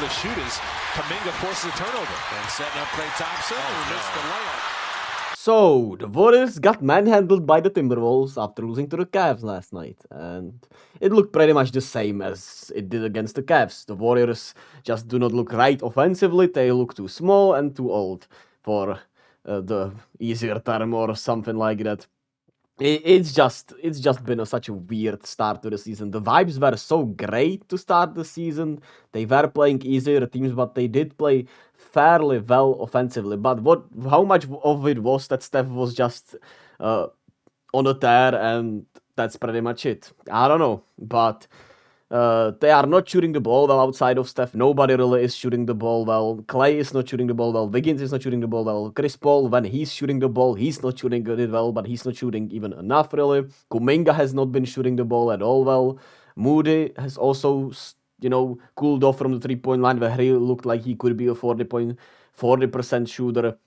to shoot as Kuminga forces a turnover. And setting up Klay Thompson, who missed the layup. So, the Warriors got manhandled by the Timberwolves after losing to the Cavs last night, and it looked pretty much the same as it did against the Cavs. The Warriors just do not look right offensively, they look too small and too old for the easier term or something like that. It's just been such a weird start to the season. The vibes were so great to start the season. They were playing easier teams, but they did play fairly well offensively. But how much of it was that Steph was just on a tear, and that's pretty much it. I don't know, but they are not shooting the ball well outside of Steph. Nobody really is shooting the ball well. Klay is not shooting the ball well. Wiggins is not shooting the ball well. Chris Paul, when he's shooting the ball, he's not shooting it well, but he's not shooting even enough, really. Kuminga has not been shooting the ball at all well. Moody has also, cooled off from the three-point line, where he looked like he could be a 40% shooter.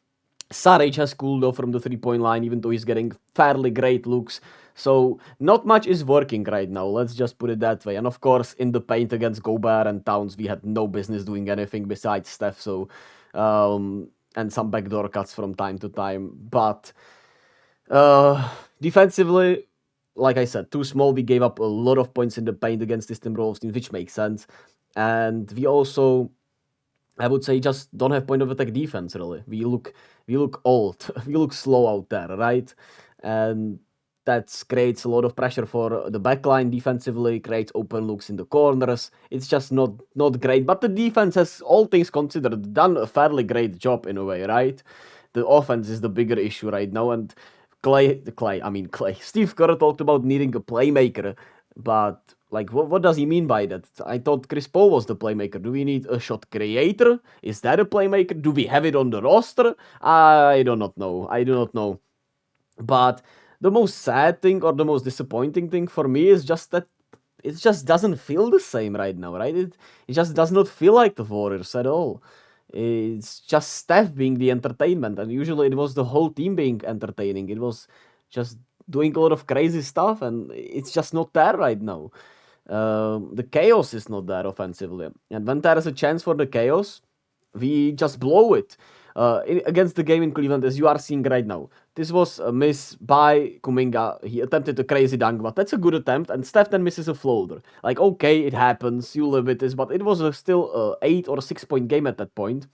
Saric has cooled off from the three-point line, even though he's getting fairly great looks. So, not much is working right now, let's just put it that way. And of course, in the paint against Gobert and Towns, we had no business doing anything besides Steph, so... and some backdoor cuts from time to time. But, defensively, like I said, too small. We gave up a lot of points in the paint against this Timberwolves team, which makes sense. And we also... I would say just don't have point of attack defense, really. We look old. We look slow out there, right? And that creates a lot of pressure for the backline defensively, creates open looks in the corners. It's just not great. But the defense has, all things considered, done a fairly great job in a way, right? The offense is the bigger issue right now. And Klay. Steve Kerr talked about needing a playmaker, but... Like, what does he mean by that? I thought Chris Paul was the playmaker. Do we need a shot creator? Is that a playmaker? Do we have it on the roster? I do not know. But the most sad thing or the most disappointing thing for me is just that it just doesn't feel the same right now, right? It just does not feel like the Warriors at all. It's just Steph being the entertainment, and usually it was the whole team being entertaining. It was just doing a lot of crazy stuff, and it's just not there right now. The chaos is not there offensively. And when there is a chance for the chaos, we just blow it. Against the game in Cleveland, as you are seeing right now. This was a miss by Kuminga. He attempted a crazy dunk, but that's a good attempt. And Steph then misses a floater. Like, okay, it happens. You live with this. But it was still an 8 or 6 point game at that point.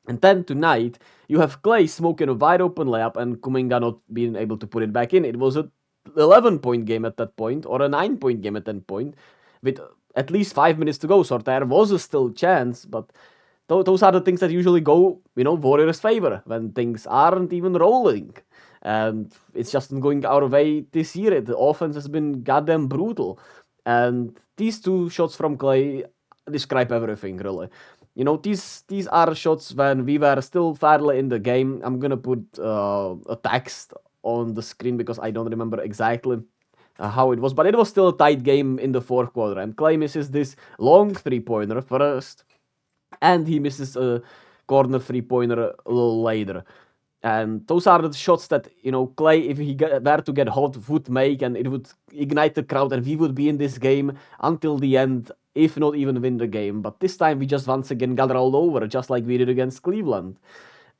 And then tonight, you have Klay smoking a wide open layup and Kuminga not being able to put it back in. It was a 11-point game at that point, or a 9-point game at that point, with at least 5 minutes to go. So there was a still chance, but those are the things that usually go, Warriors' favor when things aren't even rolling. And it's just going our way this year. The offense has been goddamn brutal. And these two shots from Klay describe everything, really. These are shots when we were still fairly in the game. I'm gonna put a text on the screen because I don't remember exactly how it was, but it was still a tight game in the fourth quarter. And Klay misses this long three-pointer first, and he misses a corner three-pointer a little later. And those are the shots that, Klay, if he were to get hot, would make, and it would ignite the crowd, and we would be in this game until the end, if not even win the game. But this time we just once again got rolled over, just like we did against Cleveland.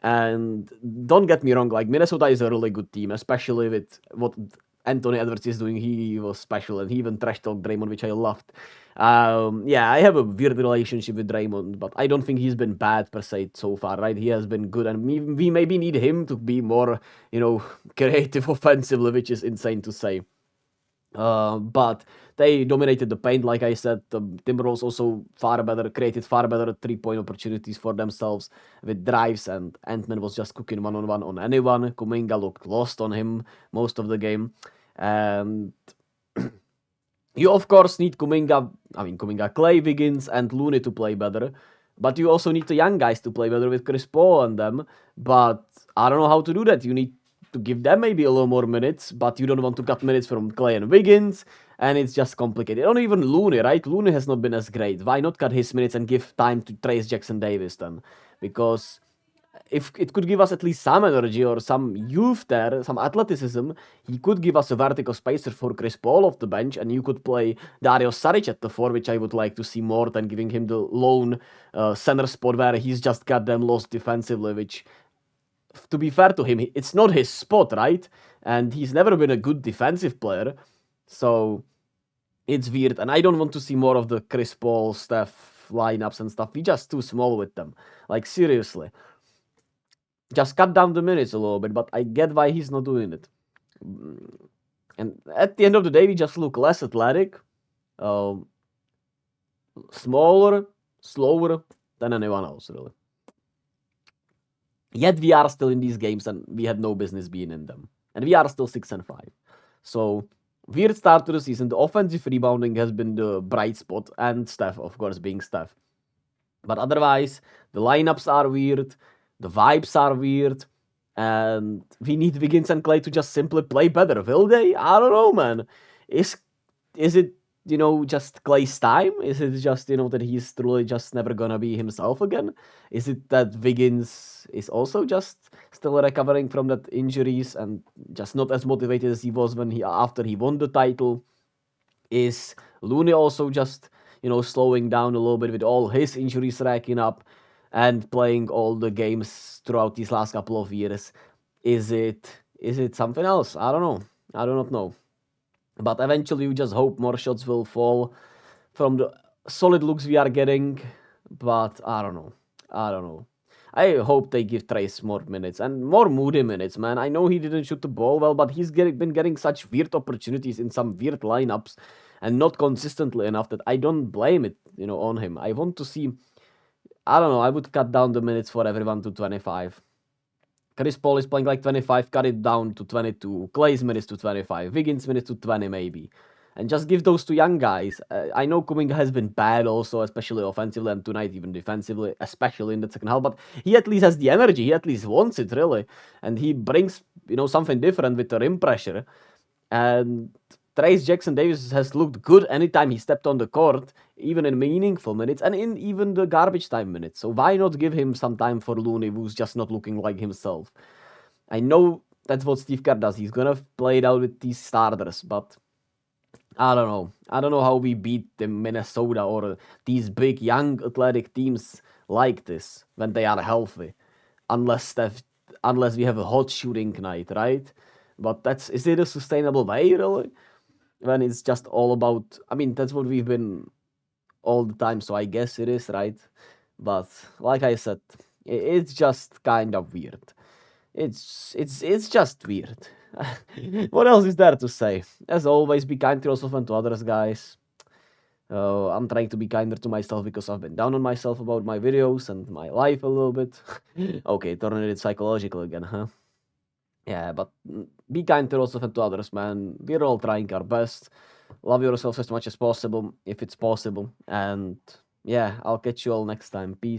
And don't get me wrong, like, Minnesota is a really good team, especially with what Anthony Edwards is doing. He was special, and he even trash-talked Draymond, which I loved. I have a weird relationship with Draymond, but I don't think he's been bad per se so far, right? He has been good, and we maybe need him to be more, creative offensively, which is insane to say. But they dominated the paint, like I said. The Timberwolves also created far better three-point opportunities for themselves with drives, and Ant-Man was just cooking one-on-one on anyone. Kuminga looked lost on him most of the game. And you, of course, need Kuminga, Klay, Wiggins, and Looney to play better. But you also need the young guys to play better with Chris Paul and them. But I don't know how to do that. You need to give them maybe a little more minutes, but you don't want to cut minutes from Klay and Wiggins, and it's just complicated. Not even Looney, right? Looney has not been as great. Why not cut his minutes and give time to Trace Jackson Davis then? Because if it could give us at least some energy or some youth there, some athleticism, he could give us a vertical spacer for Chris Paul off the bench, and you could play Dario Saric at the 4, which I would like to see more than giving him the lone center spot where he's just goddamn lost defensively, which, to be fair to him, it's not his spot, right? And he's never been a good defensive player, so it's weird. And I don't want to see more of the Chris Paul, Steph lineups and stuff. We're just too small with them. Like, seriously. Just cut down the minutes a little bit, but I get why he's not doing it. And at the end of the day, we just look less athletic, smaller, slower than anyone else, really. Yet we are still in these games, and we had no business being in them. And we are still 6-5. So, weird start to the season. The offensive rebounding has been the bright spot, and Steph, of course, being Steph. But otherwise, the lineups are weird. The vibes are weird, and we need Wiggins and Klay to just simply play better. Will they? I don't know, man. Is it, just Klay's time? Is it just, that he's truly just never gonna be himself again? Is it that Wiggins is also just still recovering from that injuries and just not as motivated as he was after he won the title? Is Looney also just, slowing down a little bit with all his injuries racking up and playing all the games throughout these last couple of years? Is it something else? I don't know. I do not know. But eventually you just hope more shots will fall from the solid looks we are getting. But I don't know. I hope they give Trace more minutes and more Moody minutes, man. I know he didn't shoot the ball well, but he's been getting such weird opportunities in some weird lineups and not consistently enough that I don't blame it, on him. I want to see... I don't know, I would cut down the minutes for everyone to 25. Chris Paul is playing like 25, cut it down to 22. Klay's minutes to 25. Wiggins minutes to 20 maybe. And just give those to young guys. I know Kuminga has been bad also, especially offensively and tonight even defensively, especially in the second half. But he at least has the energy. He at least wants it, really. And he brings, something different with the rim pressure. And Trace Jackson-Davis has looked good anytime he stepped on the court, even in meaningful minutes and in even the garbage time minutes. So why not give him some time for Looney, who's just not looking like himself? I know that's what Steve Kerr does. He's gonna play it out with these starters, but I don't know. I don't know how we beat the Minnesota or these big young athletic teams like this when they are healthy, unless we have a hot shooting night, right? But is it a sustainable way, really? When it's just all about... I mean, that's what we've been all the time, so I guess it is, right? But like I said, it's just kind of weird. It's just weird. What else is there to say? As always, be kind to yourself and to others, guys. I'm trying to be kinder to myself because I've been down on myself about my videos and my life a little bit. Okay, turning it psychological again, huh? Yeah, but be kind to yourself and to others, man. We're all trying our best. Love yourself as much as possible, if it's possible. And yeah, I'll catch you all next time. Peace.